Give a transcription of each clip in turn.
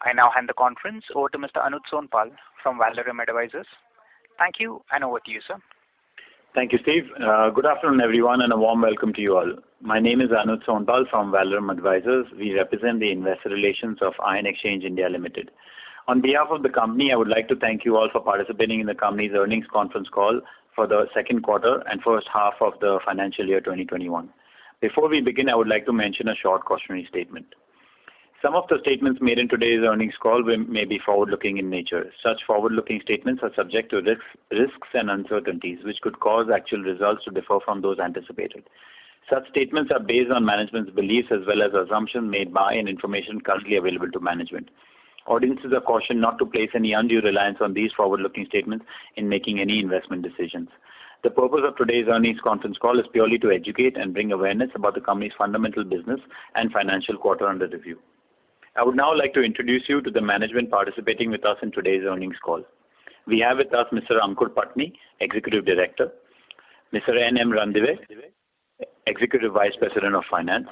I now hand the conference over to Mr. Anuj Sonpal from Valorem Advisors. Thank you, and over to you, sir. Thank you, Steve. Good afternoon, everyone, and a warm welcome to you all. My name is Anuj Sonpal from Valorem Advisors. We represent the investor relations of Iron Exchange India Limited. On behalf of the company, I would like to thank you all for participating in the company's earnings conference call for the second quarter and first half of the financial year 2021. Before we begin, I would like to mention a short cautionary statement. Some of the statements made in today's earnings call may be forward-looking in nature. Such forward-looking statements are subject to risks and uncertainties which could cause actual results to differ from those anticipated. Such statements are based on management's beliefs as well as assumptions made by and information currently available to management. Audiences are cautioned not to place any undue reliance on these forward-looking statements in making any investment decisions. The purpose of today's earnings conference call is purely to educate and bring awareness about the company's fundamental business and financial quarter under review. I would now like to introduce you to the management participating with us in today's earnings call. We have with us Mr. Ankur Patni, Executive Director, Mr. N.M. Randive, Executive Vice President of Finance,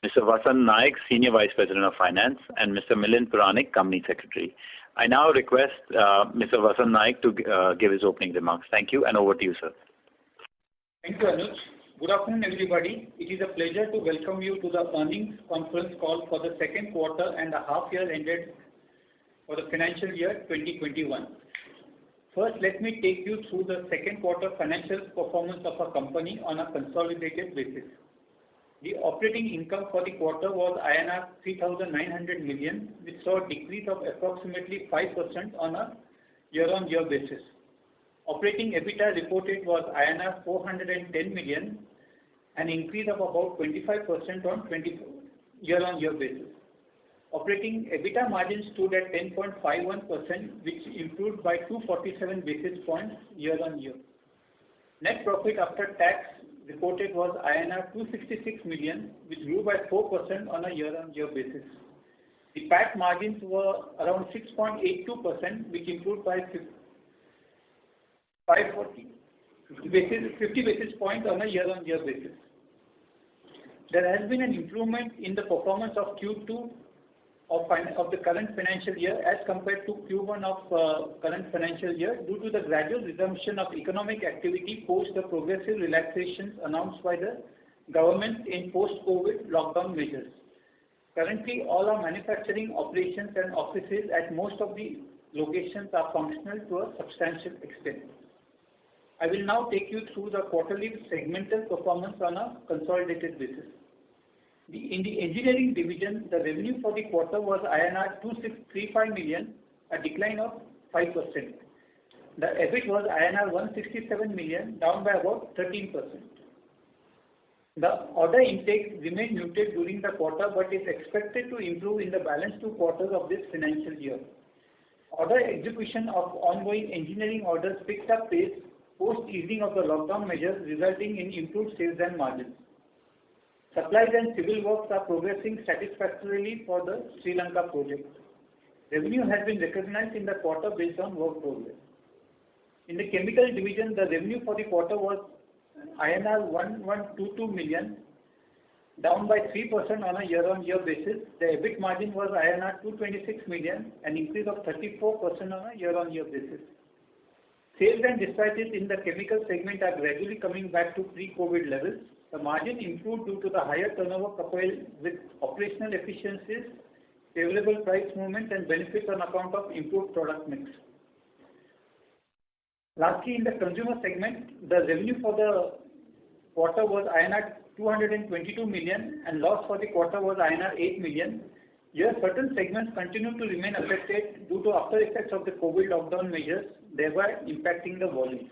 Mr. Vasant Naik, Senior Vice President of Finance, and Mr. Milind Puranik, Company Secretary. I now request Mr. Vasant Naik to give his opening remarks. Thank you, and over to you, sir. Thank you, Anuj. Good afternoon, everybody. It is a pleasure to welcome you to the earnings conference call for the second quarter and the half year ended for the financial year 2021. First, let me take you through the second quarter financial performance of our company on a consolidated basis. The operating income for the quarter was INR 3,900 million, which saw a decrease of approximately 5% on a year-on-year basis. Operating EBITDA reported was INR 410 million, an increase of about 25% on year-on-year basis. Operating EBITDA margin stood at 10.51%, which improved by 247 basis points year-on-year. Net profit after tax reported was INR 266 million, which grew by 4% on a year-on-year basis. The PAT margins were around 6.82%, which improved by 50 basis points on a year-on-year basis. There has been an improvement in the performance of Q2 of the current financial year as compared to Q1 of current financial year due to the gradual resumption of economic activity post the progressive relaxations announced by the government in post-COVID lockdown measures. Currently, all our manufacturing operations and offices at most of the locations are functional to a substantial extent. I will now take you through the quarterly segmental performance on a consolidated basis. In the engineering division, the revenue for the quarter was INR 2635 million, a decline of 5%. The EBIT was INR 167 million, down by about 13%. The order intake remained muted during the quarter but is expected to improve in the balance 2 quarters of this financial year. Order execution of ongoing engineering orders picked up pace post easing of the lockdown measures, resulting in improved sales and margins. Supplies and civil works are progressing satisfactorily for the Sri Lanka project. Revenue has been recognized in the quarter based on work progress. In the chemical division, the revenue for the quarter was INR 1122 million, down by 3% on a year-on-year basis. The EBIT margin was INR 226 million, an increase of 34% on a year-on-year basis. Sales and dispatches in the chemical segment are gradually coming back to pre-COVID levels. The margin improved due to the higher turnover coupled with operational efficiencies, favorable price movement, and benefits on account of improved product mix. Lastly, in the consumer segment, the revenue for the quarter was INR 222 million and loss for the quarter was INR 8 million. Here, certain segments continue to remain affected due to after effects of the COVID lockdown measures, thereby impacting the volumes.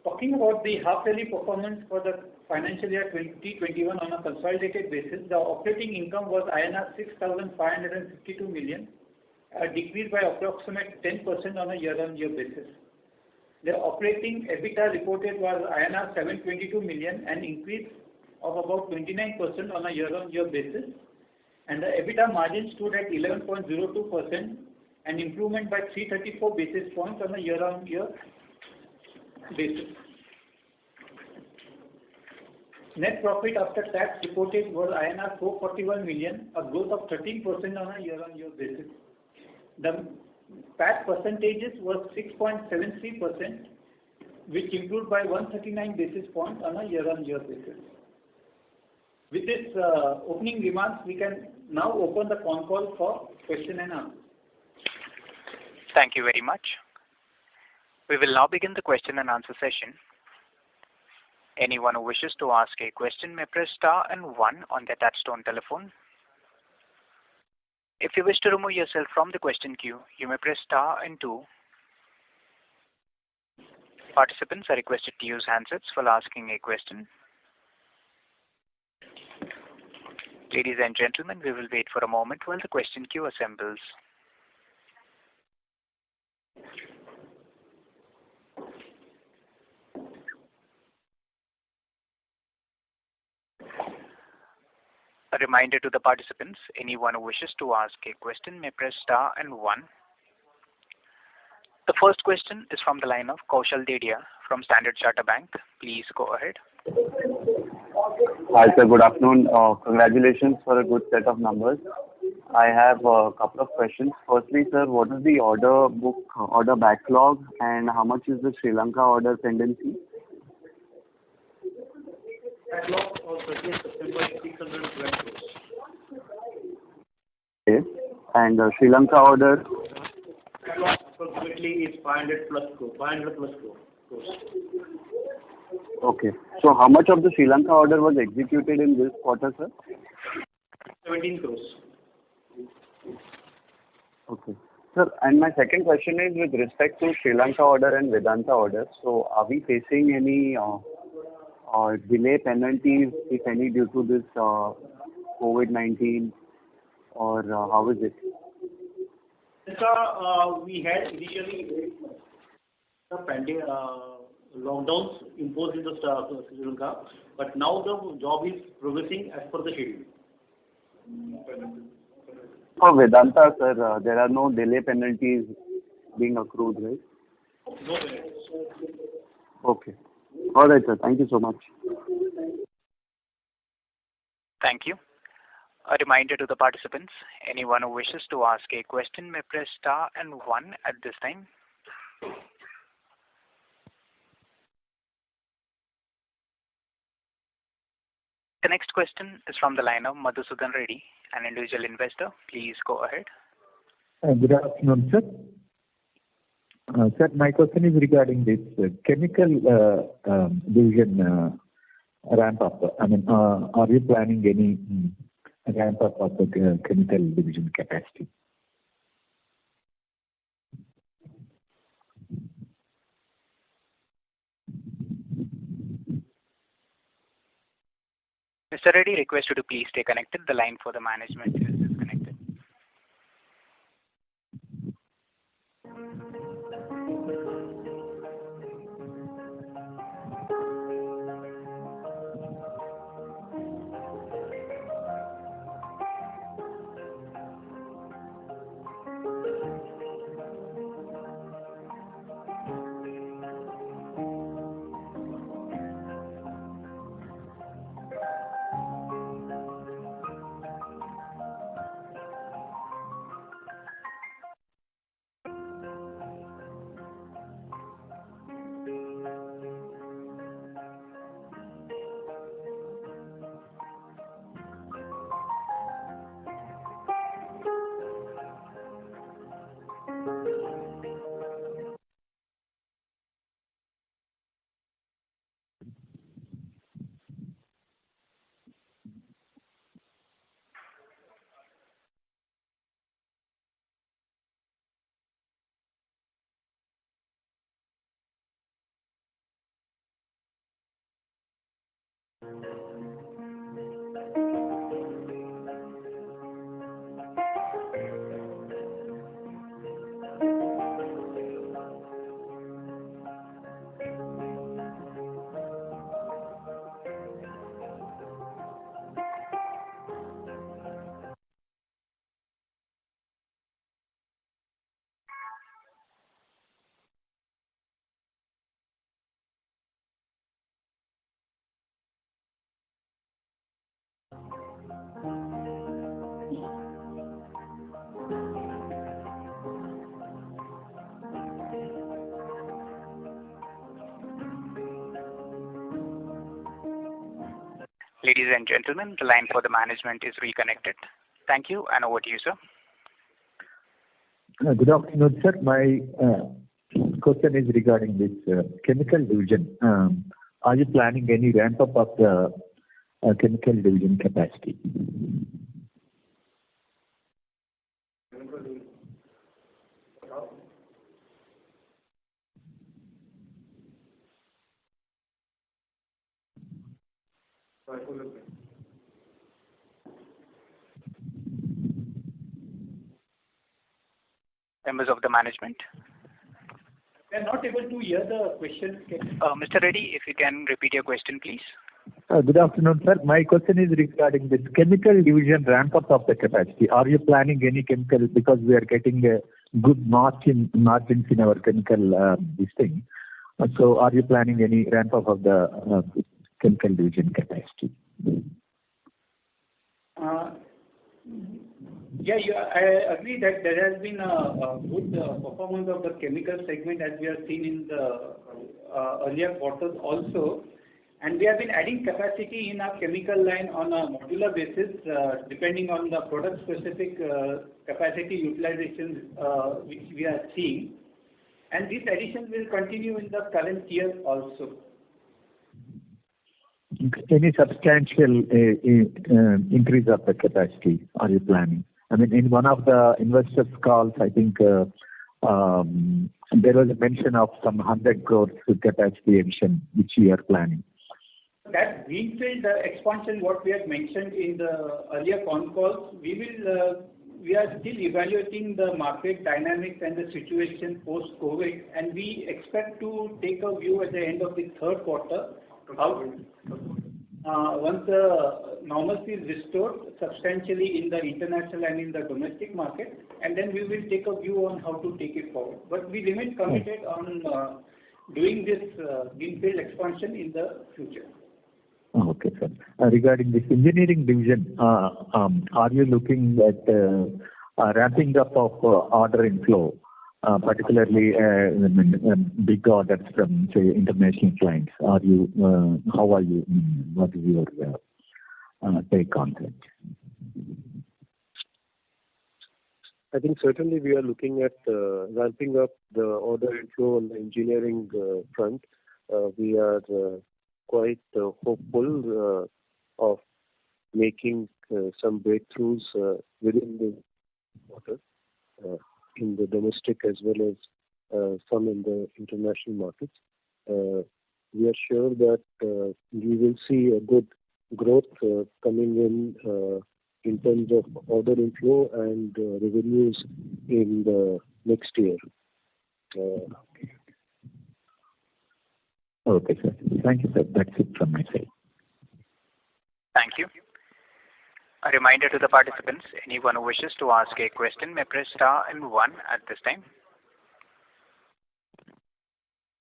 Talking about the half-yearly performance for the financial year 2021 on a consolidated basis, the operating income was INR 6,552 million, a decrease by approximately 10% on a year-on-year basis. The operating EBITDA reported was INR 722 million, an increase of about 29% on a year-on-year basis, and the EBITDA margin stood at 11.02%, an improvement by 334 basis points on a year-on-year basis. Net profit after tax reported was INR 441 million, a growth of 13% on a year-on-year basis. The PAT percentages was 6.73%, which improved by 139 basis points on a year-on-year basis. With this opening remarks, we can now open the phone call for question and answer. Thank you very much. We will now begin the question and answer session. Anyone who wishes to ask a question may press star and 1 on their touchtone telephone. If you wish to remove yourself from the question queue, you may press star and 2. Participants are requested to use handsets while asking a question. Ladies and gentlemen, we will wait for a moment while the question queue assembles. A reminder to the participants, anyone who wishes to ask a question may press star and 1. The first question is from the line of Kaushal Dedia from Standard Chartered Bank. Please go ahead. Hi sir, good afternoon. Congratulations for a good set of numbers. I have a couple of questions. Firstly, sir, what is the order book, order backlog, and how much is the Sri Lanka order pendency? Backlog of 30th September 612 crores. Okay. And Sri Lanka order? Backlog approximately is 500 plus crores. Okay. So how much of the Sri Lanka order was executed in this quarter, sir? 17 crores. Okay. Sir, and my second question is with respect to Sri Lanka order and Vedanta order. So are we facing any delay penalties, if any, due to this COVID-19, or how is it? We had initially pending lockdowns imposed in the Sri Lanka, but now the job is progressing as per the schedule. For Vedanta, sir, there are no delay penalties being accrued, right? No penalties. Okay. All right, sir. Thank you so much. Thank you. A reminder to the participants, anyone who wishes to ask a question may press star and 1 at this time. The next question is from the line of Madhusudan Reddy, an individual investor. Please go ahead. Good afternoon, sir. Sir, my question is regarding this chemical division ramp up. I mean, are you planning any ramp up of the chemical division capacity? Mr. Reddy, request you to please stay connected. The line for the management is disconnected. Ladies and gentlemen, the line for the management is reconnected. Thank you, and over to you, sir. Good afternoon, sir. My question is regarding this chemical division. Are you planning any ramp up of the chemical division capacity? Members of the management. We are not able to hear the question. Mr. Reddy, if you can repeat your question, please. Good afternoon, sir. My question is regarding this chemical division ramp up of the capacity. Are you planning any chemical, because we are getting a good margins in our chemical this thing. So are you planning any ramp up of the chemical division capacity? I agree that there has been a good performance of the chemical segment as we have seen in the earlier quarters also. And we have been adding capacity in our chemical line on a modular basis, depending on the product-specific capacity utilization which we are seeing. And this addition will continue in the current year also. Any substantial increase of the capacity are you planning? I mean, in one of the investors' calls, I think there was a mention of some 100 crores capacity addition which we are planning. That greenfield expansion, what we had mentioned in the earlier con calls, we are still evaluating the market dynamics and the situation post-COVID, and we expect to take a view at the end of the third quarter. Once the normalcy is restored substantially in the international and in the domestic market, and then we will take a view on how to take it forward. But we remain committed on doing this greenfield expansion in the future. Okay, sir. Regarding this engineering division, are you looking at ramping up of order inflow, particularly big orders from, say, international clients? How are you? What is your take on that? I think certainly we are looking at ramping up the order inflow on the engineering front. We are quite hopeful of making some breakthroughs within the quarter in the domestic as well as some in the international markets. We are sure that we will see a good growth coming in terms of order inflow and revenues in the next year. Okay, sir. Thank you, sir. That's it from my side. Thank you. A reminder to the participants, anyone who wishes to ask a question may press star and 1 at this time.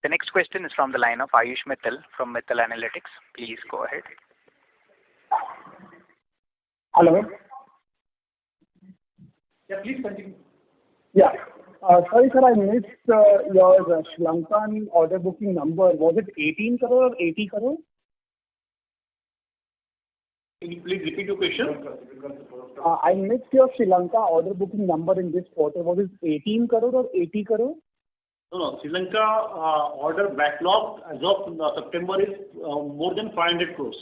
The next question is from the line of Ayush Mittal from Mittal Analytics. Please go ahead. Hello. Yeah, please continue. Yeah. Sorry, sir, I missed your Sri Lankan order booking number. Was it 18 crore or 80 crore? Can you please repeat your question? I missed your Sri Lanka order booking number in this quarter. Was it 18 crore or 80 crore? No. Sri Lanka order backlog as of September is more than 500 crores.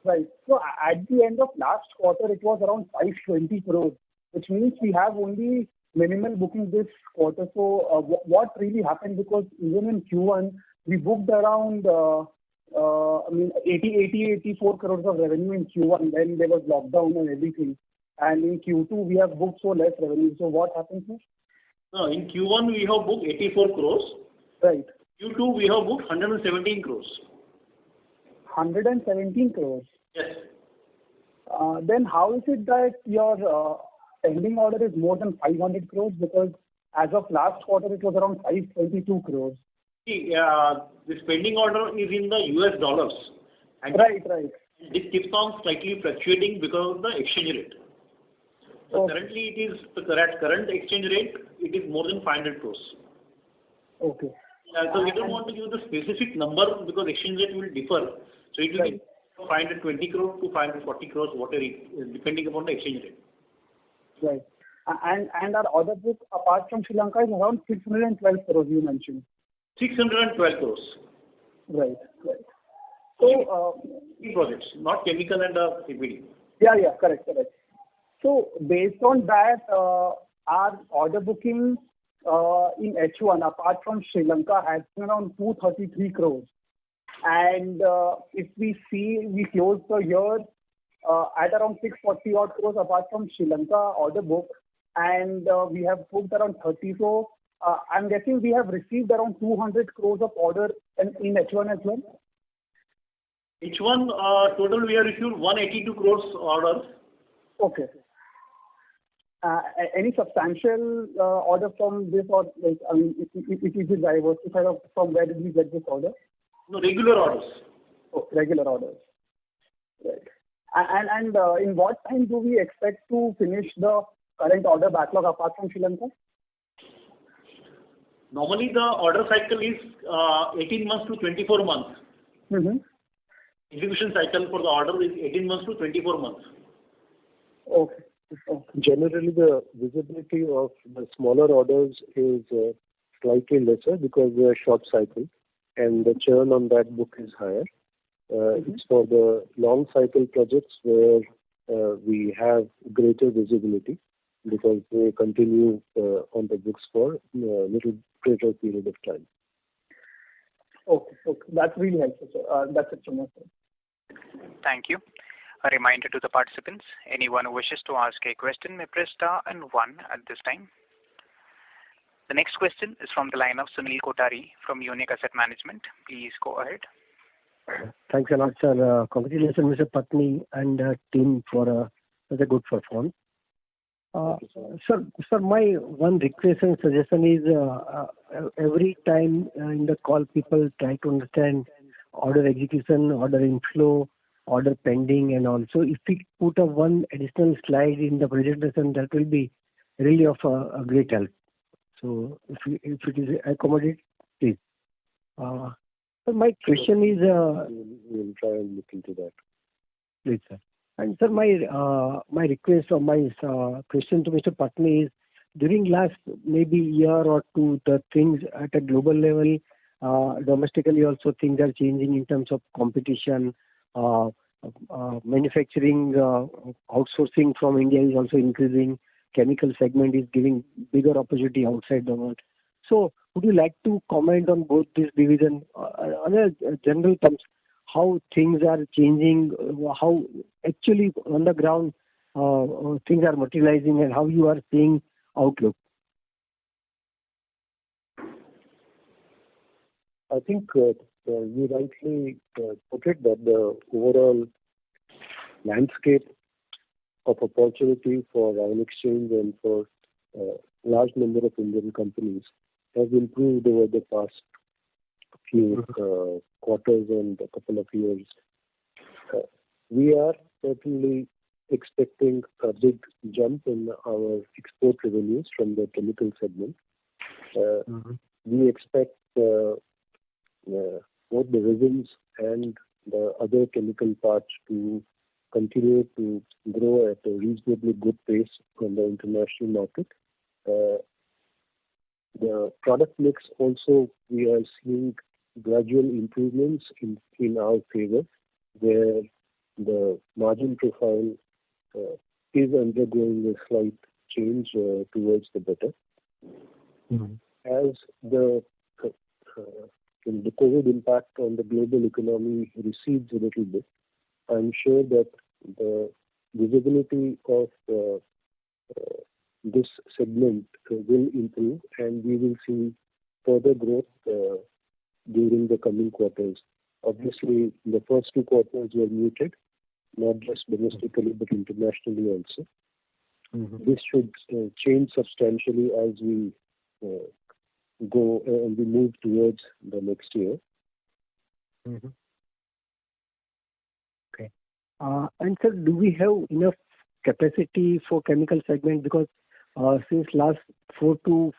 Right. So at the end of last quarter, it was around 520 crores, which means we have only minimal booking this quarter. So what really happened? Because even in Q1, we booked around 84 crores of revenue in Q1. Then there was lockdown and everything. And in Q2, we have booked so less revenue. So what happened, sir? No, in Q1 we have booked 84 crores. Right. Q2 we have booked 117 crores. 117 crores? Yes. Then how is it that your pending order is more than 500 crores? Because as of last quarter, it was around 522 crores. See, this pending order is in the US dollars. And right. this keeps on slightly fluctuating because of the exchange rate. Currently, it is the current exchange rate. It is more than 500 crores. Okay. So we don't want to give the specific number because exchange rate will differ. So it will be 520 crores to 540 crores, whatever depending upon the exchange rate. Right. And our order book apart from Sri Lanka is around 612 crores you mentioned. 612 crores. Right. So projects, not chemical and CPD. Yeah, correct. So based on that, our order booking in H1 apart from Sri Lanka has been around 233 crores. And if we see, we closed the year at around 640 odd crores apart from Sri Lanka order book, and we have booked around 30. So I'm guessing we have received around 200 crores of order in H1 as well. H1 total we have received 182 crores orders. Okay. Any substantial order from this, or like, I mean, it is diversified from where did we get this order? No, regular orders. Oh, regular orders. Right. And in what time do we expect to finish the current order backlog apart from Sri Lanka? Normally the order cycle is 18 months to 24 months. Mm-hmm. Execution cycle for the order is 18 months to 24 months. Okay. Generally, the visibility of the smaller orders is slightly lesser because they are short cycle and the churn on that book is higher. It's for the long cycle projects where we have greater visibility because they continue on the books for a little greater period of time. Okay. That's really helpful, sir. That's it from my side. Thank you. A reminder to the participants, anyone who wishes to ask a question may press star and 1 at this time. The next question is from the line of Sunil Kotari from Unique Asset Management. Please go ahead. Thanks a lot, sir. Congratulations, Mr. Patni and team for such a good performance. Sir, my one request and suggestion is every time in the call people try to understand order execution, order inflow, order pending, and also if we put one additional slide in the presentation, that will be really of a great help. So if it is accommodated, please. So my question is... we'll try and look into that. Please, sir. And sir, my request or my question to Mr. Patni is, during last maybe year or two, the things at a global level, domestically also things are changing in terms of competition, manufacturing, outsourcing from India is also increasing. Chemical segment is giving bigger opportunity outside the world. So, would you like to comment on both this division, on a general terms, how things are changing, how actually on the ground things are materializing, and how you are seeing outlook? I think you rightly put it that the overall landscape of opportunity for ion exchange and for large number of Indian companies has improved over the past few quarters and a couple of years. We are certainly expecting a big jump in our export revenues from the chemical segment. We expect both the resins and the other chemical parts to continue to grow at a reasonably good pace on the international market. The product mix also, we are seeing gradual improvements in our favor, where the margin profile is undergoing a slight change towards the better. As the COVID impact on the global economy recedes a little bit, I'm sure that the visibility of this segment will improve and we will see further growth during the coming quarters. Obviously, the first 2 quarters were muted, not just domestically but internationally also. This should change substantially as we go and we move towards the next year. Okay. And sir, do we have enough capacity for chemical segment? Because since last 4 to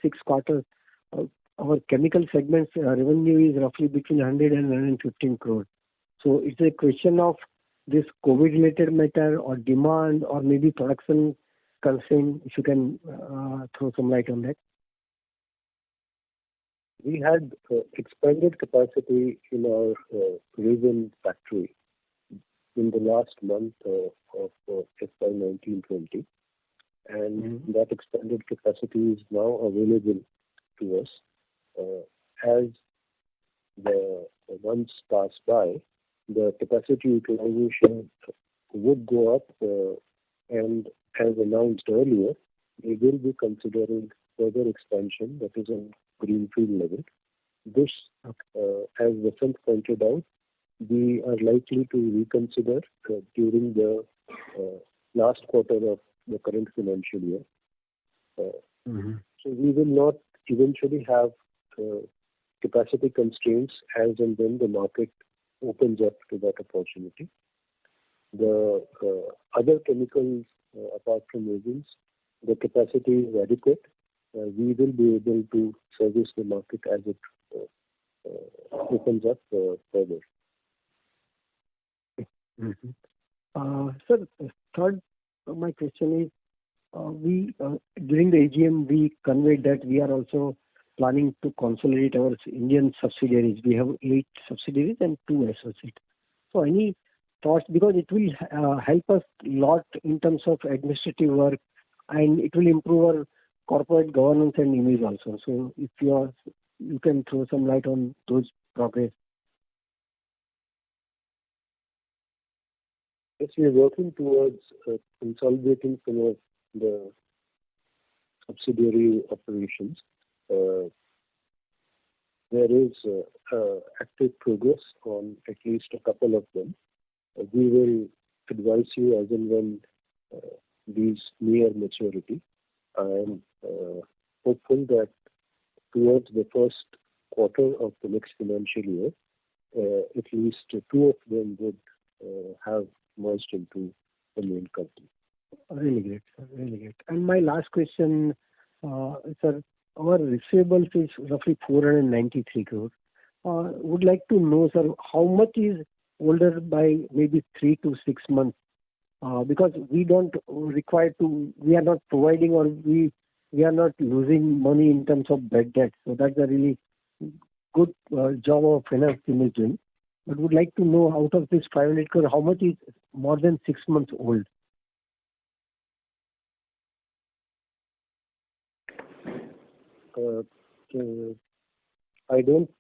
6 quarters, our chemical segment's revenue is roughly between 100 and 115 crores. So it's a question of this COVID-related matter or demand or maybe production constraint. If you can throw some light on that. We had expanded capacity in our resin factory in the last month of FY19-20, and that expanded capacity is now available to us. As the months pass by, the capacity utilization would go up, and as announced earlier, we will be considering further expansion, that is on greenfield level. This, as Vasant pointed out, we are likely to reconsider during the last quarter of the current financial year. So we will not eventually have capacity constraints as and when the market opens up to that opportunity. The other chemicals, apart from resins, the capacity is adequate. We will be able to service the market as it opens up further. Sir, third, my question is, we during the AGM we conveyed that we are also planning to consolidate our Indian subsidiaries. We have 8 subsidiaries and 2 associates. So any thoughts, because it will help us a lot in terms of administrative work, and it will improve our corporate governance and image also. So if you can throw some light on those progress. Yes, we are working towards consolidating some of the subsidiary operations. There is active progress on at least a couple of them. We will advise you as and when these near maturity. I am hopeful that towards the first quarter of the next financial year, at least 2 of them would have merged into the main company. Really great, sir. Really great. And my last question, sir, our receivables is roughly 493 crores. Would like to know, sir, how much is older by maybe 3 to 6 months? Because we don't require to, we are not providing, or we are not losing money in terms of bad debt. So that's a really good job of finance team doing. But would like to know, out of this 500 crore, how much is more than 6 months old? I don't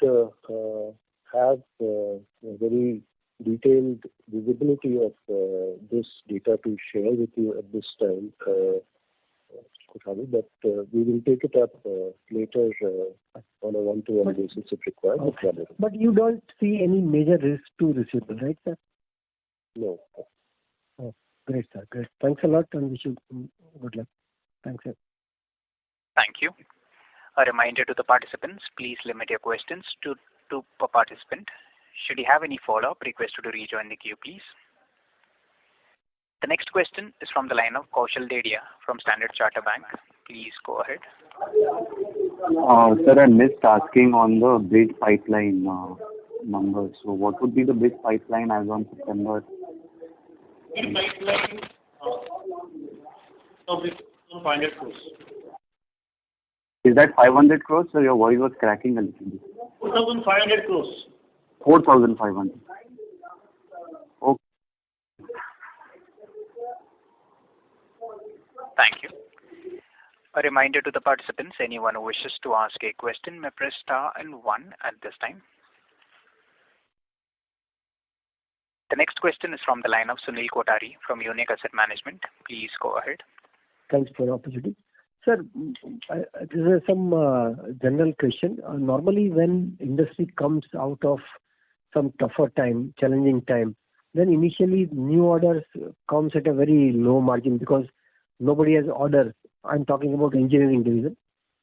have a very detailed visibility of this data to share with you at this time, but we will take it up later on a one-to-one basis if required. Okay. But you don't see any major risk to receivable, right, sir? No. Oh, great, sir. Great. Thanks a lot, and wish you good luck. Thanks, sir. Thank you. A reminder to the participants, please limit your questions to 2 per participant. Should you have any follow-up, request you to rejoin the queue, please. The next question is from the line of Kaushal Dedia from Standard Chartered Bank. Please go ahead. Sir, I missed asking on the bid pipeline numbers. So what would be the bid pipeline as on September? Bid pipeline of 500 crores. Is that 500 crores? So your voice was cracking a little bit. 4,500 crores. 4,500. Okay. Thank you. A reminder to the participants, anyone who wishes to ask a question may press star and 1 at this time. The next question is from the line of Sunil Kothari from Unique Asset Management. Please go ahead. Thanks for the opportunity. Sir, this is some general question. Normally, when industry comes out of some tougher time, challenging time, then initially new orders comes at a very low margin because nobody has orders. I'm talking about engineering division.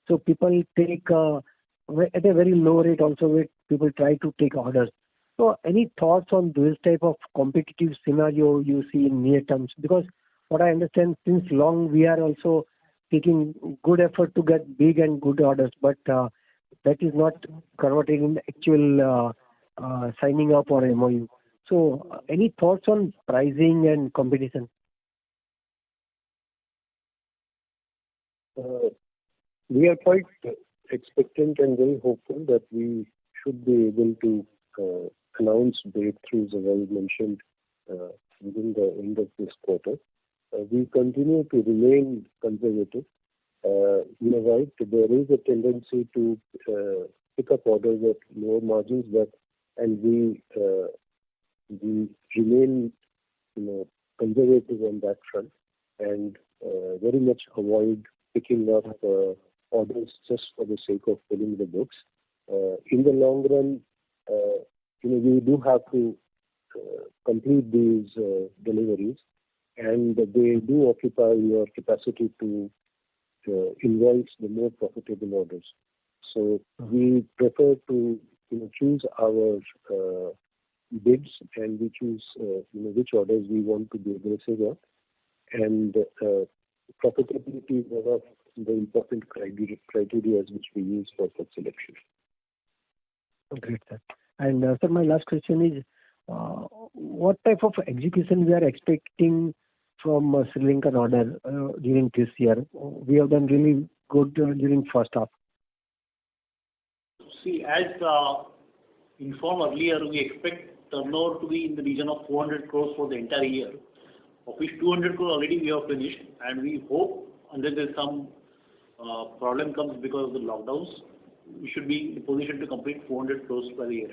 So people take at a very low rate also. People try to take orders. So any thoughts on this type of competitive scenario you see in near terms? Because what I understand, since long we are also taking good effort to get big and good orders, but that is not converted in actual signing up or MOU. So, any thoughts on pricing and competition? We are quite expectant and very hopeful that we should be able to announce breakthroughs, as I mentioned, within the end of this quarter. We continue to remain conservative. You are right, there is a tendency to pick up orders at lower margins, and we remain, conservative on that front, and very much avoid picking up orders just for the sake of filling the books. In the long run, we do have to complete these deliveries, and they do occupy your capacity to invoice the more profitable orders. So we prefer to choose our bids, and we choose which orders we want to be aggressive on, and profitability is one of the important criteria which we use for such selection. Great, sir. And sir, my last question is, what type of execution we are expecting from Sri Lankan order during this year? We have done really good during first half. See, as informed earlier, we expect turnover to be in the region of 400 crores for the entire year, of which 200 crores already we have finished, and we hope, unless there is some problem comes because of the lockdowns, we should be in position to complete 400 crores per year.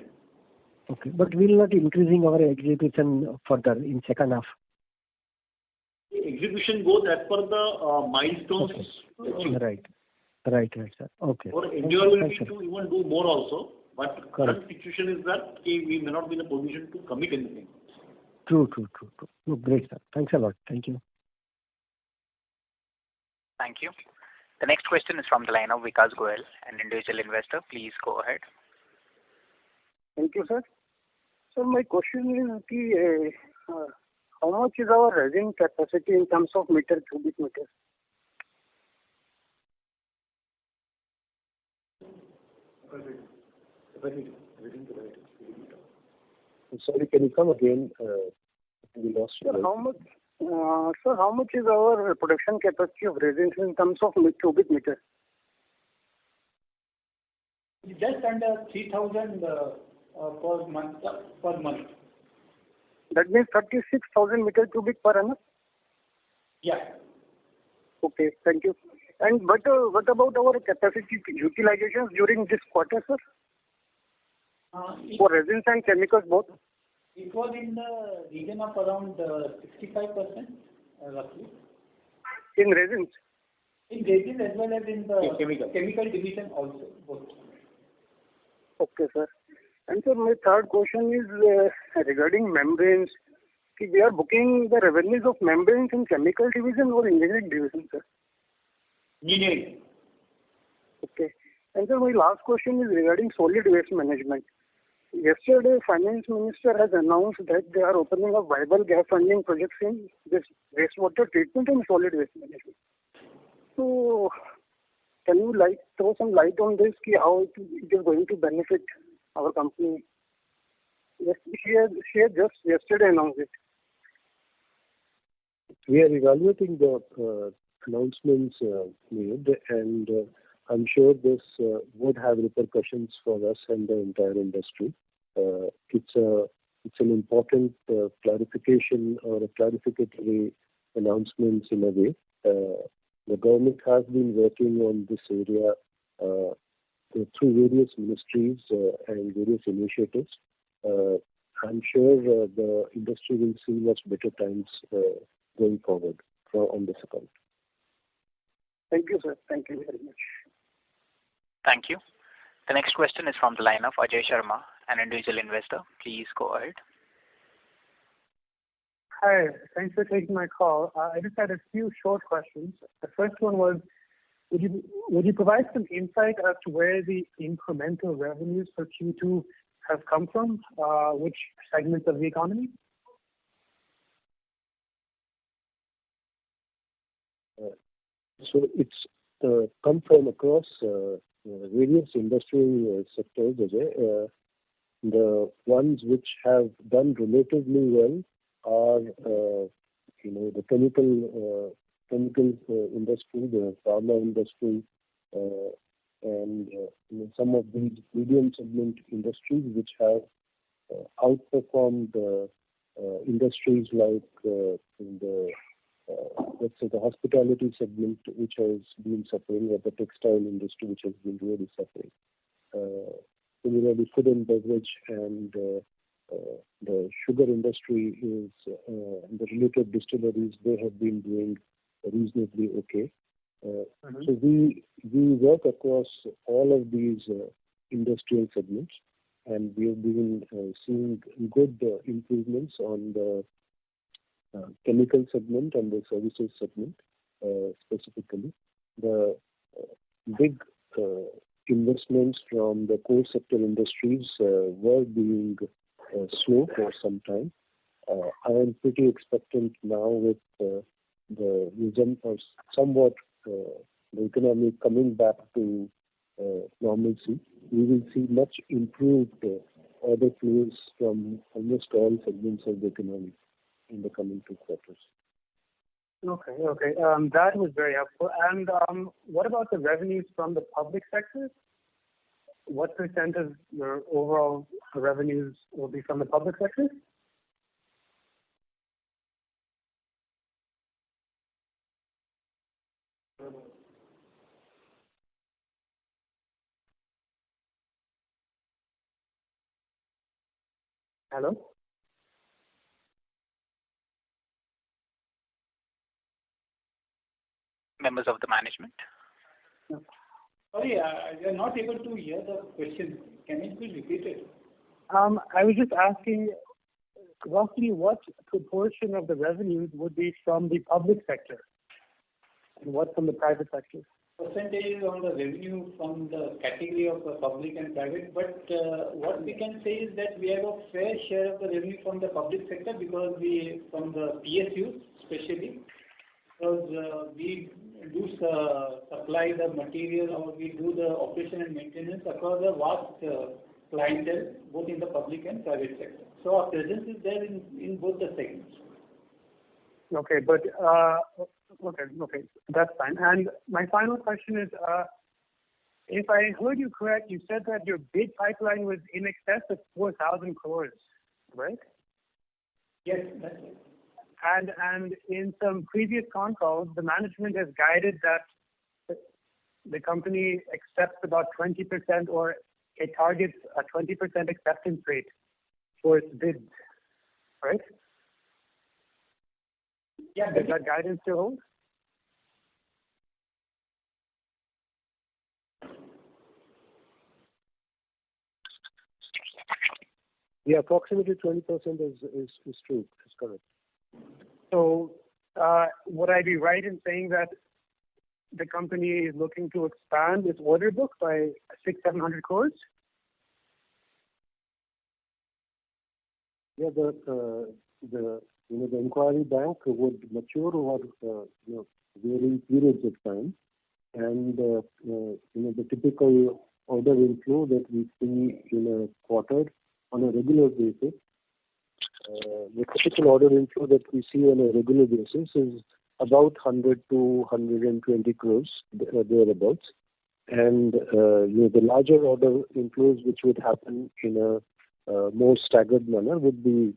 Okay, but we will not increasing our execution further in second half. The execution goes as per the milestones. Okay. Right, sir. Okay. Our endeavor will be to even do more also, but current situation is that we may not be in a position to commit anything. True. No, great, sir. Thanks a lot. Thank you. Thank you. The next question is from the line of Vikas Goel, an individual investor. Please go ahead. Thank you, sir. So my question is, how much is our resin capacity in terms of cubic meters? Sorry, can you come again? We lost you. Sir, how much is our production capacity of resins in terms of cubic meters? Just under 3,000 per month. That means 36,000 meter cubic per annum? Yeah. Okay, thank you. And what about our capacity utilizations during this quarter, sir? For resins and chemicals both? It was in the region of around 65%, roughly. In resins? In resins as well as in the chemical division also, both. Okay, sir. And sir, my third question is regarding membranes. We are booking the revenues of membranes in chemical division or engineering division, sir? Engineering. Okay. And sir, my last question is regarding solid waste management. Yesterday, Finance Minister has announced that they are opening up viable gap funding projects in this wastewater treatment and solid waste management. So, can you throw some light on this, how it is going to benefit our company? Yes, she had just yesterday announced it. We are evaluating the announcements made, and I'm sure this would have repercussions for us and the entire industry. It's an important clarification or a clarificatory announcement in a way. The government has been working on this area through various ministries and various initiatives. I'm sure the industry will see much better times going forward on this account. Thank you, sir. Thank you very much. Thank you. The next question is from the line of Ajay Sharma, an individual investor. Please go ahead. Hi, thanks for taking my call. I just had a few short questions. The first one was, would you provide some insight as to where the incremental revenues for Q2 have come from? Which segments of the economy? So it's come from across various industrial sectors, Ajay. The ones which have done relatively well are, the chemical industry, the pharma industry, and some of these medium segment industries which have outperformed industries like let's say the hospitality segment, which has been suffering, or the textile industry, which has been really suffering. Similarly, food and beverage and the sugar industry is, the related distilleries, they have been doing reasonably okay. So we work across all of these industrial segments, and we have been seeing good improvements on the chemical segment and the services segment specifically. The big investments from the core sector industries were being slow for some time. I am pretty expectant now with the resumption or somewhat the economy coming back to normalcy. We will see much improved order flows from almost all segments of the economy in the coming 2 quarters. Okay. That was very helpful. And what about the revenues from the public sector? What percent of your overall revenues will be from the public sector? Hello? Members of the management. Sorry, we are not able to hear the question. Can you please repeat it? I was just asking roughly what proportion of the revenues would be from the public sector and what from the private sector? Percentage on the revenue from the category of the public and private, but what we can say is that we have a fair share of the revenue from the public sector because from the PSUs especially, because we do supply the material or we do the operation and maintenance across a vast clientele, both in the public and private sector. So our presence is there in both the segments. Okay, but okay, that's fine. And my final question is, if I heard you correct, you said that your bid pipeline was in excess of 4,000 crores, right? Yes, that's it. And in some previous con calls, the management has guided that the company accepts about 20% or it targets a 20% acceptance rate for its bids, right? Yeah. Does that guidance still hold? Yeah, approximately 20% is true. It's correct. So would I be right in saying that the company is looking to expand its order book by 600-700 crores? Yeah, the inquiry bank would mature over varying periods of time, and the typical order inflow that we see in a quarter on a regular basis. The typical order inflow that we see on a regular basis is about 100 to 120 crores, thereabouts. And the larger order inflows which would happen in a more staggered manner would be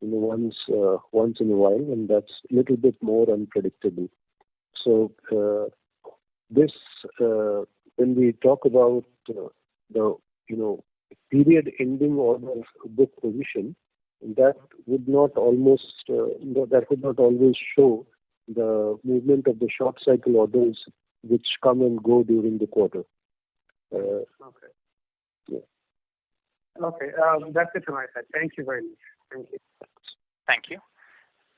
once in a while, and that's a little bit more unpredictable. So this when we talk about the period ending order book position, that would not always show the movement of the short cycle orders which come and go during the quarter. Okay. Yeah. Okay, that's it from my side. Thank you very much. Thank you. Thank you.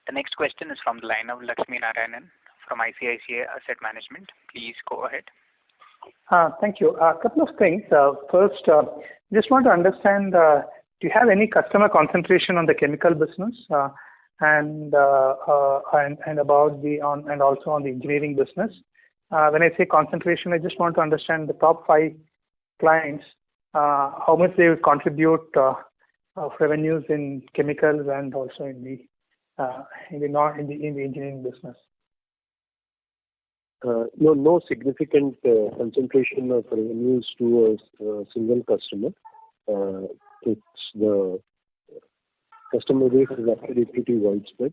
The next question is from the line of Lakshmi Narayanan from ICICI Asset Management. Please go ahead. Thank you. A couple of things. First, just want to understand, do you have any customer concentration on the chemical business? and about and also on the engineering business. When I say concentration, I just want to understand the top 5 clients, how much they would contribute of revenues in chemicals and also in the engineering business. No significant concentration of revenues to a single customer. It's the customer base is actually pretty widespread.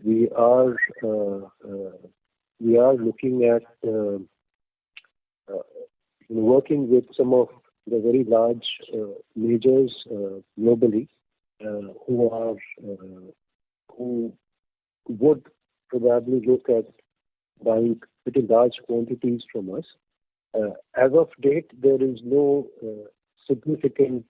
We are looking at working with some of the very large majors globally who would probably look at buying pretty large quantities from us. As of date, there is no significant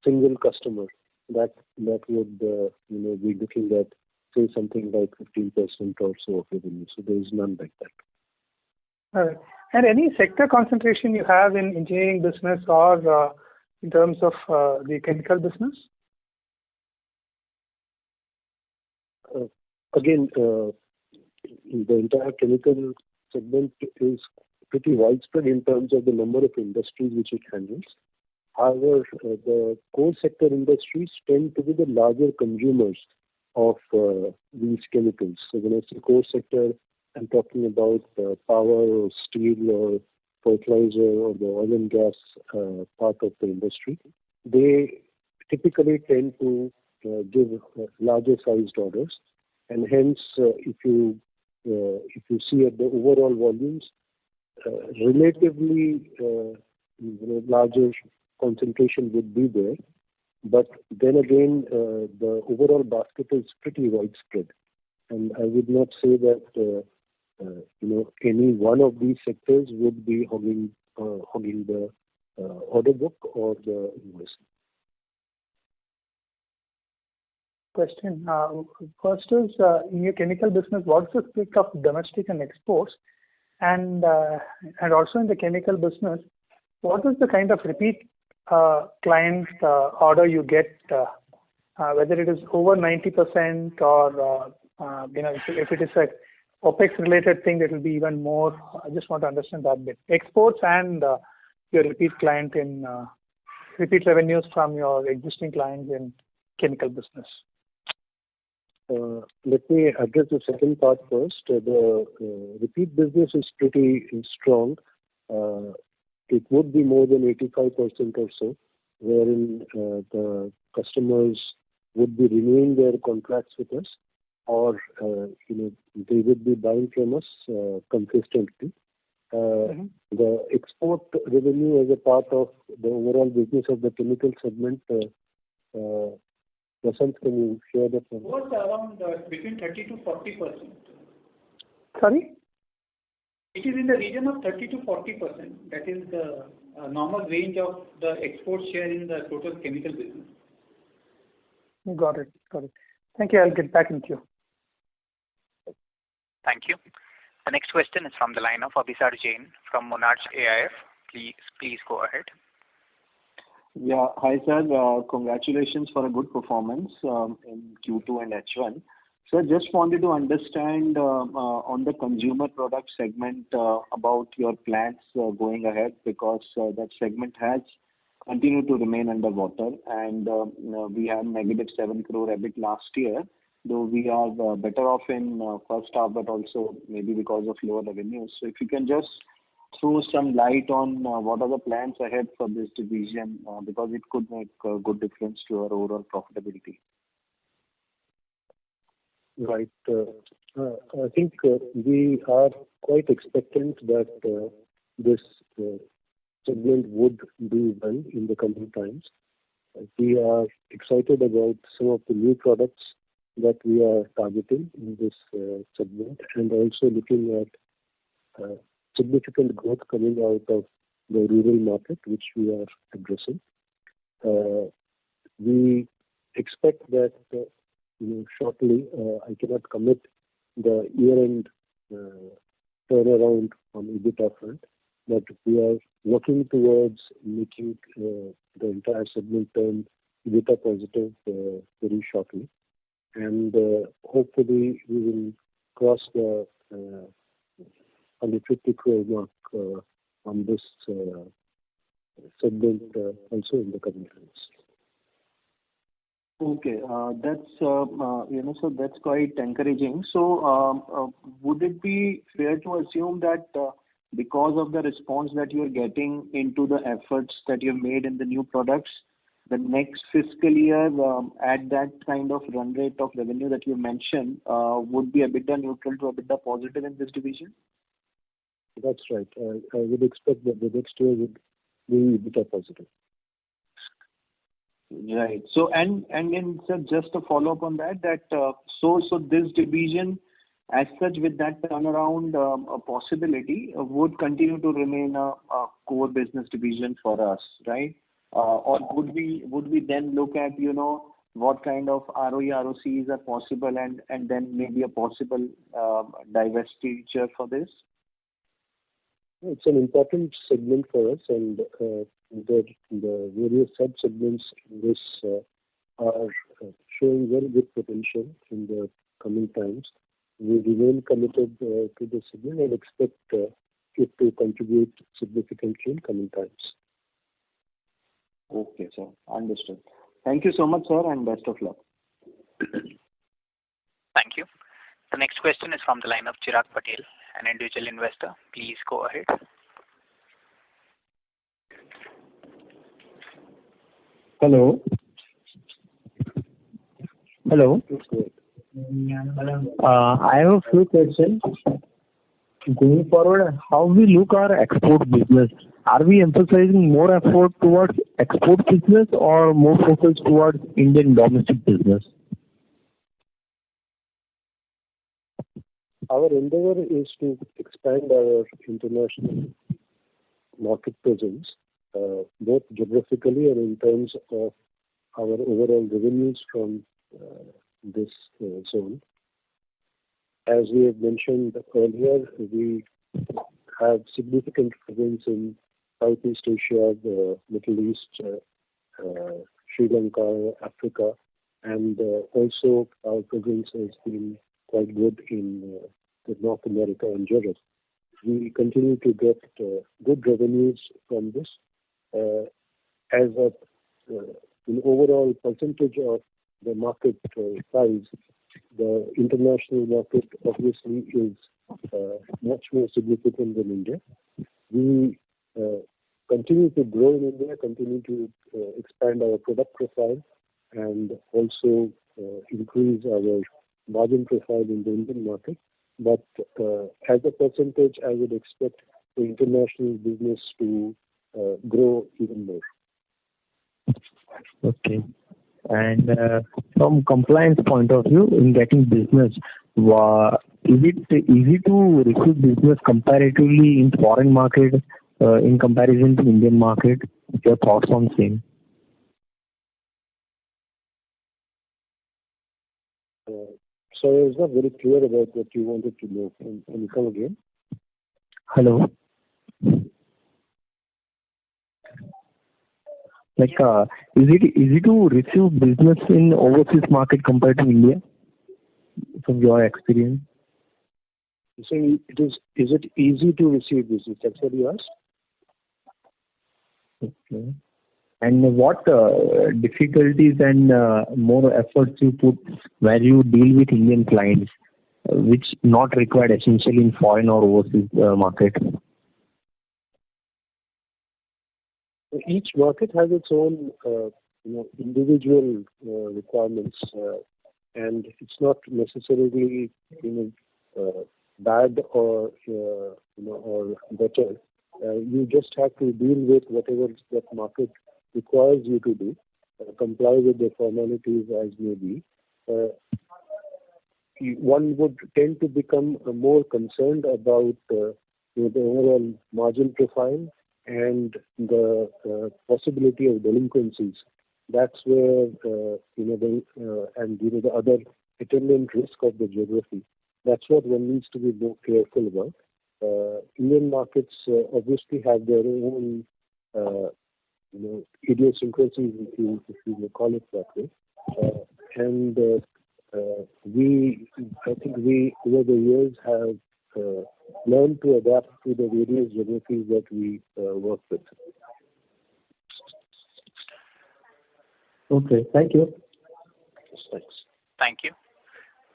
single customer that would be looking at, say, something like 15% or so of revenue. So there is none like that. All right. And any sector concentration you have in engineering business or in terms of the chemical business? Again, the entire chemical segment is pretty widespread in terms of the number of industries which it handles. However, the core sector industries tend to be the larger consumers of these chemicals. So when I say core sector, I'm talking about power or steel or fertilizer or the oil and gas part of the industry. They typically tend to give larger sized orders, and hence if you see at the overall volumes, relatively larger concentration would be there. But then again, the overall basket is pretty widespread, and I would not say that any one of these sectors would be hogging the order book or the invoice. Question. First is, in your chemical business, what's the split of domestic and exports? And also in the chemical business, what is the kind of repeat client order you get, whether it is over 90% or if it is a OPEX related thing, it will be even more. I just want to understand that bit. Exports and your repeat client in repeat revenues from your existing clients in chemical business. Let me address the second part first. The repeat business is pretty strong. It would be more than 85% or so, wherein the customers would be renewing their contracts with us, or they would be buying from us consistently. The export revenue as a part of the overall business of the chemical segment, Vasant, can you share that? It was around between 30 to 40%. Sorry? It is in the region of 30 to 40%. That is the normal range of the export share in the total chemical business. Got it. Thank you. I'll get back in queue. Thank you. The next question is from the line of Abhisar Jain from Monarch AIF. Please go ahead. Yeah. Hi, sir. Congratulations for a good performance in Q2 and H1. So I just wanted to understand on the consumer product segment about your plans going ahead, because that segment has continued to remain underwater, and we had negative 7 crore EBIT last year, though we are better off in first half, but also maybe because of lower revenues. So if you can just throw some light on what are the plans ahead for this division, because it could make a good difference to our overall profitability. Right. I think we are quite expectant that this segment would do well in the coming times. We are excited about some of the new products that we are targeting in this segment, and also looking at significant growth coming out of the rural market, which we are addressing. We expect that shortly, I cannot commit the year-end turnaround on EBITDA front, but we are working towards making the entire segment turn EBITDA positive very shortly. and hopefully we will cross the 150 crore mark on this segment also in the coming times. Okay, so that's quite encouraging. So, would it be fair to assume that because of the response that you're getting into the efforts that you've made in the new products, the next fiscal year, at that kind of run rate of revenue that you mentioned, would be EBITDA neutral to EBITDA positive in this division? That's right. I would expect that the next year would be EBITDA positive. Right. So, and then, sir, just to follow up on that, so this division, as such, with that turnaround a possibility, would continue to remain a core business division for us, right? Or would we then look at, what kind of ROE, ROCs are possible, and then maybe a possible divestiture for this? It's an important segment for us, and the various sub-segments in this are showing very good potential in the coming times. We remain committed to this segment and expect it to contribute significantly in coming times. Okay, sir. Understood. Thank you so much, sir, and best of luck. Thank you. The next question is from the line of Chirag Patel, an individual investor. Please go ahead. Hello. Hello. I have a few questions. Going forward, how we look our export business? Are we emphasizing more effort towards export business or more focus towards Indian domestic business? Our endeavor is to expand our international market presence, both geographically and in terms of our overall revenues from this zone. As we have mentioned earlier, we have significant presence in Southeast Asia, the Middle East, Sri Lanka, Africa, and also our presence has been quite good in North America and Europe. We continue to get good revenues from this. As an overall percentage of the market size, the international market obviously is much more significant than India. We continue to grow in India, continue to expand our product profile, and also increase our margin profile in the Indian market. But as a percentage, I would expect the international business to grow even more. Okay. And from compliance point of view, in getting business, is it easy to receive business comparatively in foreign market in comparison to Indian market? Your thoughts on same? So I was not very clear about what you wanted to know. Can you come again? Hello. Like, is it easy to receive business in overseas market compared to India, from your experience? You saying is it easy to receive business? That's what you asked? Okay. And what difficulties and more efforts you put where you deal with Indian clients, which not required essentially in foreign or overseas market? Each market has its own, individual requirements, and it's not necessarily, bad or or better. You just have to deal with whatever that market requires you to do, comply with the formalities as may be. One would tend to become more concerned about the overall margin profile and the possibility of delinquencies. That's where the other attendant risk of the geography. That's what one needs to be more careful about. Indian markets obviously have their own idiosyncrasies, if you may call it that way, and I think we over the years have learned to adapt to the various geographies that we work with. Okay, thank you. Thanks. Thank you.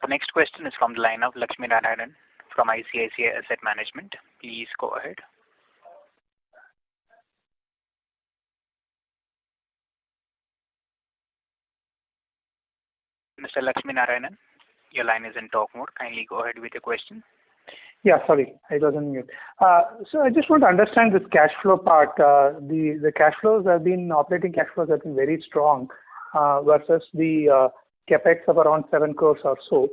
The next question is from the line of Lakshmi Narayanan from ICICI Asset Management. Please go ahead. Mr. Lakshmi Narayanan, your line is in talk mode. Kindly go ahead with your question. Yeah, sorry, I was on mute. So I just want to understand this cash flow part. The cash flows operating cash flows have been very strong versus the capex of around 7 crores or so.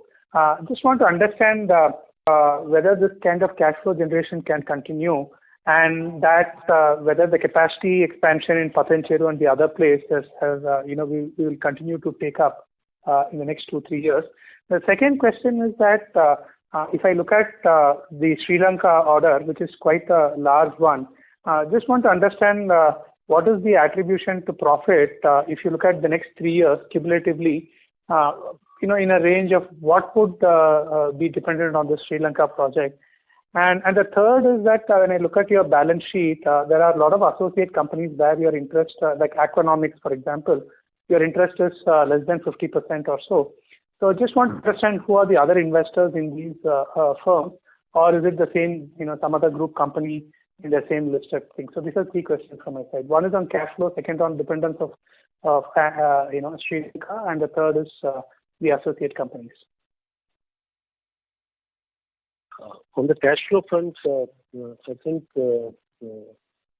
Just want to understand whether this kind of cash flow generation can continue, and that whether the capacity expansion in Patancheru and the other places we will continue to take up in the next 2-3 years. The second question is that if I look at the Sri Lanka order, which is quite a large one, just want to understand what is the attribution to profit if you look at the next 3 years cumulatively, in a range of what would be dependent on the Sri Lanka project. And the third is that when I look at your balance sheet, there are a lot of associate companies where your interest, like Aquanomics, for example, your interest is less than 50% or so. So just want to understand who are the other investors in these firms, or is it the same, some other group company in the same listed thing? So these are 3 questions from my side. One is on cash flow, second on dependence of Sri Lanka, and the third is the associate companies. On the cash flow front, I think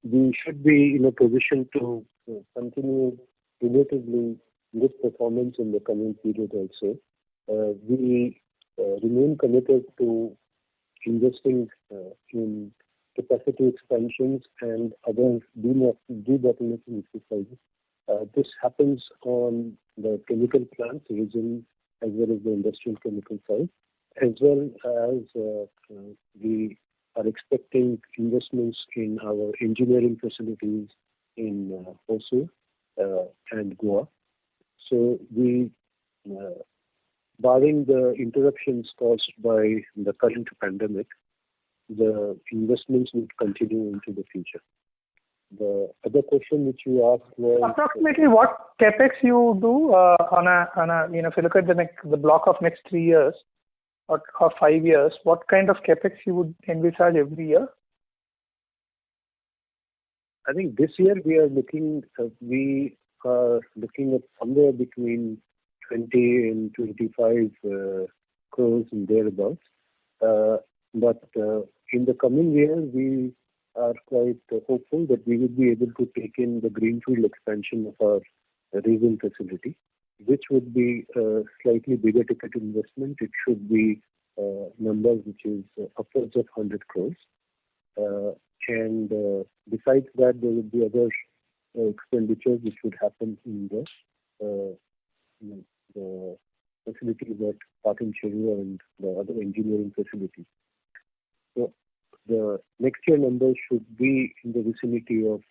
we should be in a position to continue relatively good performance in the coming period also. We remain committed to investing in capacity expansions and other debottlenecking exercises. This happens on the chemical plants, resin, as well as the industrial chemical side, as well as we are expecting investments in our engineering facilities in Hosur and Goa. So we, barring the interruptions caused by the current pandemic, the investments will continue into the future. The other question which you asked was approximately what capex you do on a if you look at the block of next 3 years or 5 years, what kind of capex you would envisage every year? I think this year we are looking at somewhere between 20 and 25 crores and thereabouts. But in the coming year, we are quite hopeful that we will be able to take in the greenfield expansion of our resin facility, which would be a slightly bigger ticket investment. It should be numbers which is upwards of 100 crores. And besides that, there would be other expenditures which would happen in the facilities at Patancheru and the other engineering facilities. So the next year numbers should be in the vicinity of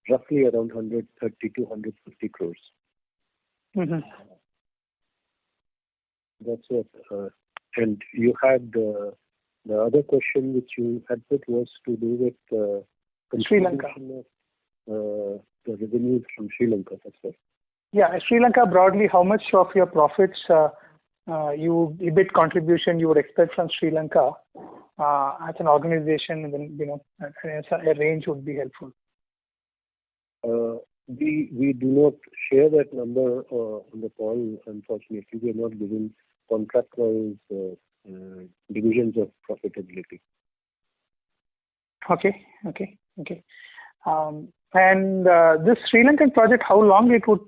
roughly around 130 to 150 crores. Mm-hmm. That's what. And you had the other question which you had put was to do with Sri Lanka. The revenues from Sri Lanka, that's right. Yeah, Sri Lanka broadly, how much of your profits EBIT contribution you would expect from Sri Lanka as an organization, and then a range would be helpful. We do not share that number on the call. Unfortunately, we are not given contract-wise divisions of profitability. Okay. And this Sri Lankan project, how long it would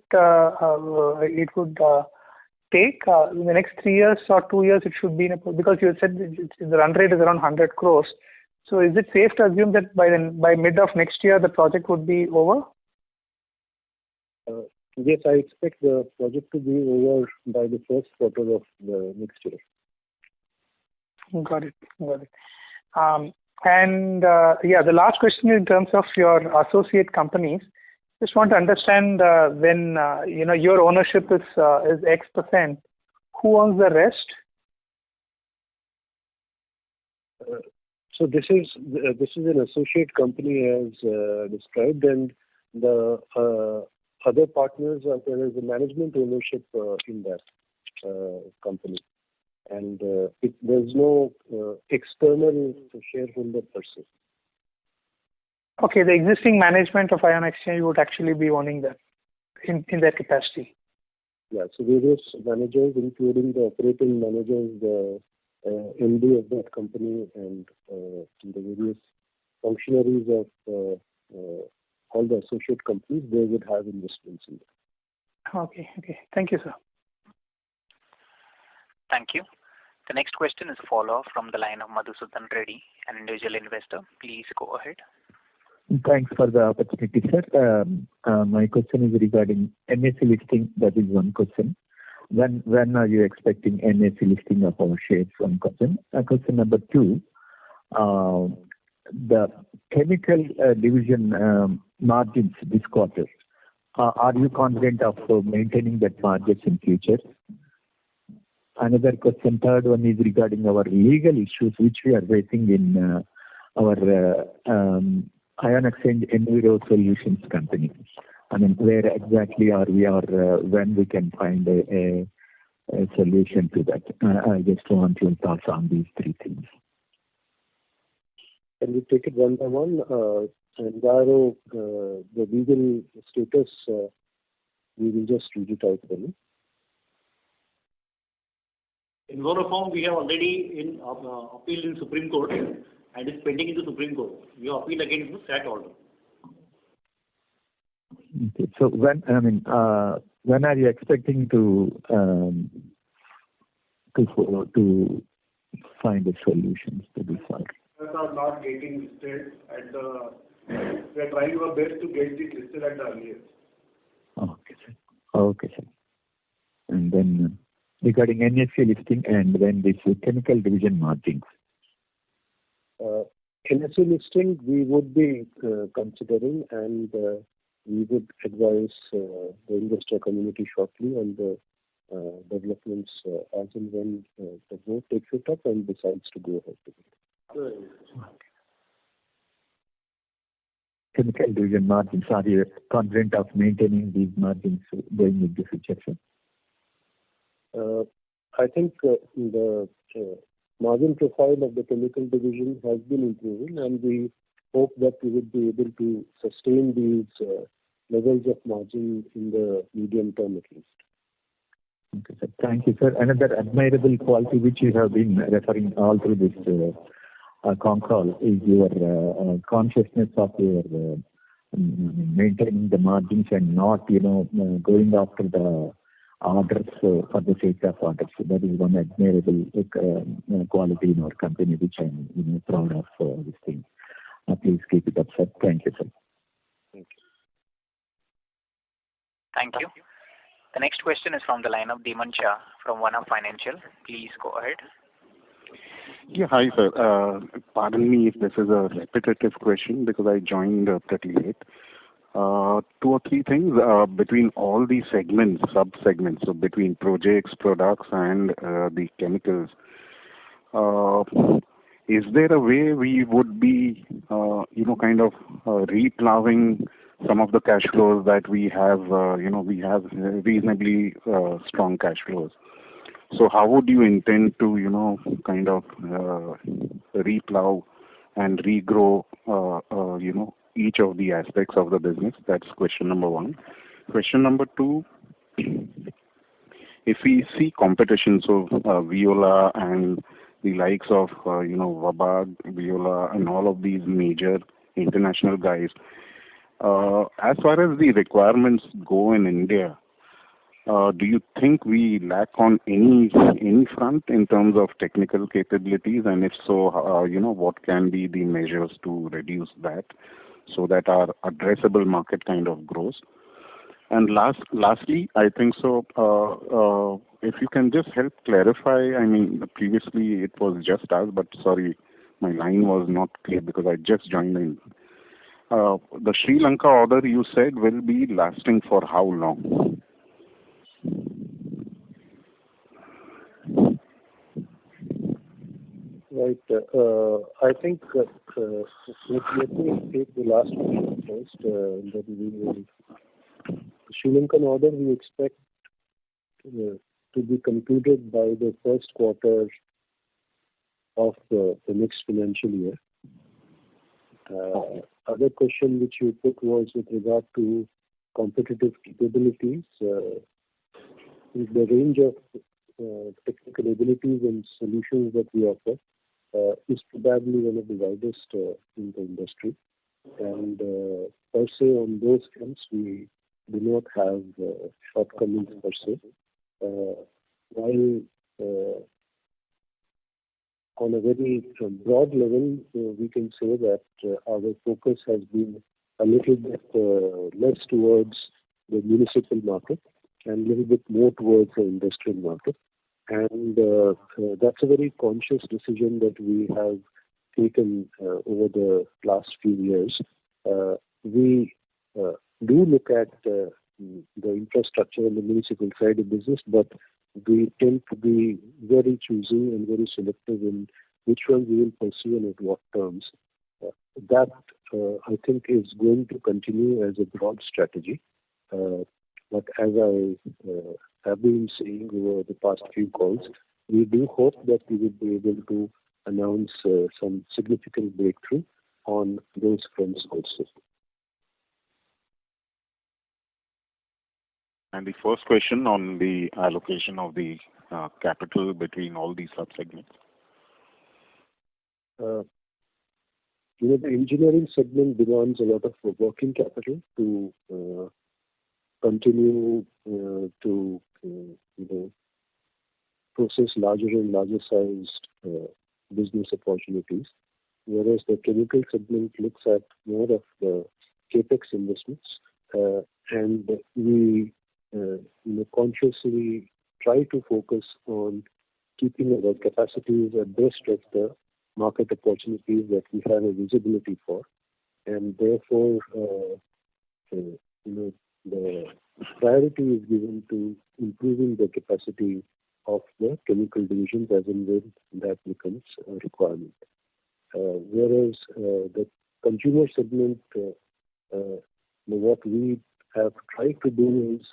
take? In the next 3 years or 2 years, it should be because you said the run rate is around 100 crores. So is it safe to assume that by mid of next year the project would be over? Yes, I expect the project to be over by the first quarter of the next year. Got it. And the last question in terms of your associate companies, just want to understand when your ownership is X%, Who owns the rest? So this is an associate company as described, and the other partners there is a management ownership in that company, and there's no external shareholder per se. Okay, the existing management of Ion Exchange would actually be owning that in their capacity. Yeah, so various managers, including the operating managers, the MD of that company, and the various functionaries of all the associate companies, they would have investments in that. Okay. Thank you, sir. Thank you. The next question is a follow-up from the line of Madhusudan Reddy, an individual investor. Please go ahead. Thanks for the opportunity, sir. My question is regarding NSE listing. That is one question. When are you expecting NSE listing of our shares? One question. Question number 2, the chemical division margins this quarter. Are you confident of maintaining that margins in future? Another question, third one, is regarding our legal issues which we are facing in our Ion Exchange Enviro Solutions company. I mean, where exactly are we, or when we can find a solution to that? I just want your thoughts on these 3 things. Can we take it one by one? Enviro, the legal status, we will just read it out for you. Enviro we have already appealed in Supreme Court, and it's pending in the Supreme Court. We have appealed against the SAT order. Okay. So when are you expecting to find a solution to this one? Are not getting listed we are trying our best to get it listed at the earliest. Okay, sir. And then regarding NSE listing and when this chemical division margins. NSE listing we would be considering, and we would advise the investor community shortly on the developments as and when the board takes it up and decides to go ahead with it. Chemical division margins, are you confident of maintaining these margins going into future, sir? I think the margin profile of the chemical division has been improving, and we hope that we would be able to sustain these levels of margin in the medium term at least. Okay, sir. Thank you, sir. Another admirable quality which you have been referring all through this con call is your consciousness of your maintaining the margins and not, going after the orders for the sake of orders. So that is one admirable quality in our company, which I'm proud of this thing. Please keep it up, sir. Thank you, sir. Thank you. Thank you. The next question is from the line of Diman Shah from One Up Financial. Please go ahead. Yeah, hi, sir. Pardon me if this is a repetitive question because I joined pretty late. 2 or 3 things between all these segments, sub-segments, so between projects, products, and the chemicals. Is there a way we would be, kind of replowing some of the cash flows that we have? We have reasonably strong cash flows. So how would you intend to, kind of replow and regrow, each of the aspects of the business? That's question number 1. Question number 2, if we see competition, so Viola and the likes of, Vabag, Viola, and all of these major international guys, as far as the requirements go in India, do you think we lack on any front in terms of technical capabilities? And if so, what can be the measures to reduce that so that our addressable market kind of grows? And lastly, I think so, if you can just help clarify, I mean, previously it was just us, but sorry, my line was not clear because I just joined in. The Sri Lanka order you said will be lasting for how long? Right. I think let me take the last question first. That we will Sri Lankan order we expect to be concluded by the first quarter of the next financial year. Other question which you put was with regard to competitive capabilities. The range of technical abilities and solutions that we offer is probably one of the widest in the industry. And per se on those fronts, we do not have shortcomings per se. While on a very broad level, we can say that our focus has been a little bit less towards the municipal market and a little bit more towards the industrial market. And that's a very conscious decision that we have taken over the last few years. We do look at the infrastructure and the municipal side of business, but we tend to be very choosy and very selective in which one we will pursue and at what terms. That I think is going to continue as a broad strategy. But as I have been saying over the past few calls, we do hope that we will be able to announce some significant breakthrough on those fronts also. And the first question on the allocation of the capital between all these sub-segments. The engineering segment demands a lot of working capital to continue to process larger and larger sized business opportunities, whereas the chemical segment looks at more of the capex investments, and we consciously try to focus on keeping our capacities abreast of the market opportunities that we have a visibility for, and therefore the priority is given to improving the capacity of the chemical divisions as and when that becomes a requirement. Whereas the consumer segment, what we have tried to do is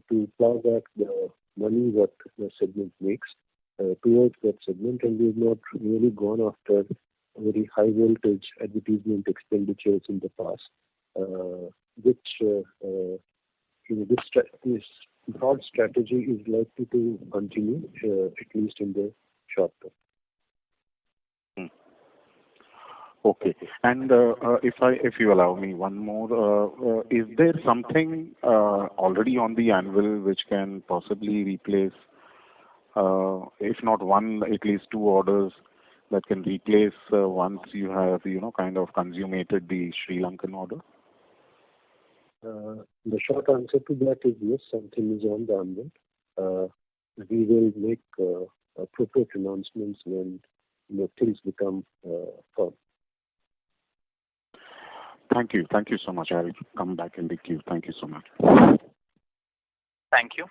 to plow back the money that the segment makes towards that segment, and we have not really gone after very high voltage advertisement expenditures in the past, which this broad strategy is likely to continue at least in the short term. Okay. And if you allow me one more, is there something already on the anvil which can possibly replace, if not one, at least two orders that can replace once you have, kind of consummated the Sri Lankan order? The short answer to that is yes, something is on the anvil. We will make appropriate announcements when things become firm. Thank you. Thank you so much. I'll come back in the queue. Thank you so much. Thank you.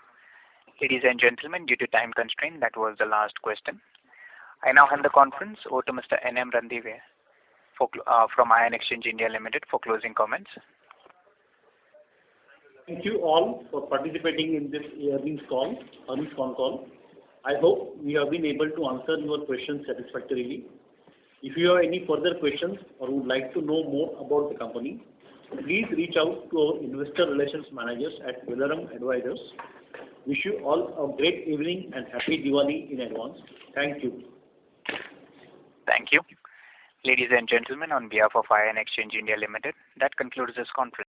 Ladies and gentlemen, due to time constraint, that was the last question. I now hand the conference over to Mr. N.M. Randive from Ion Exchange India Limited for closing comments. Thank you all for participating in this earnings phone call. I hope we have been able to answer your questions satisfactorily. If you have any further questions or would like to know more about the company, please reach out to our investor relations managers at Velaram Advisors. Wish you all a great evening and happy Diwali in advance. Thank you. Thank you. Ladies and gentlemen, on behalf of Ion Exchange India Limited, that concludes this conference.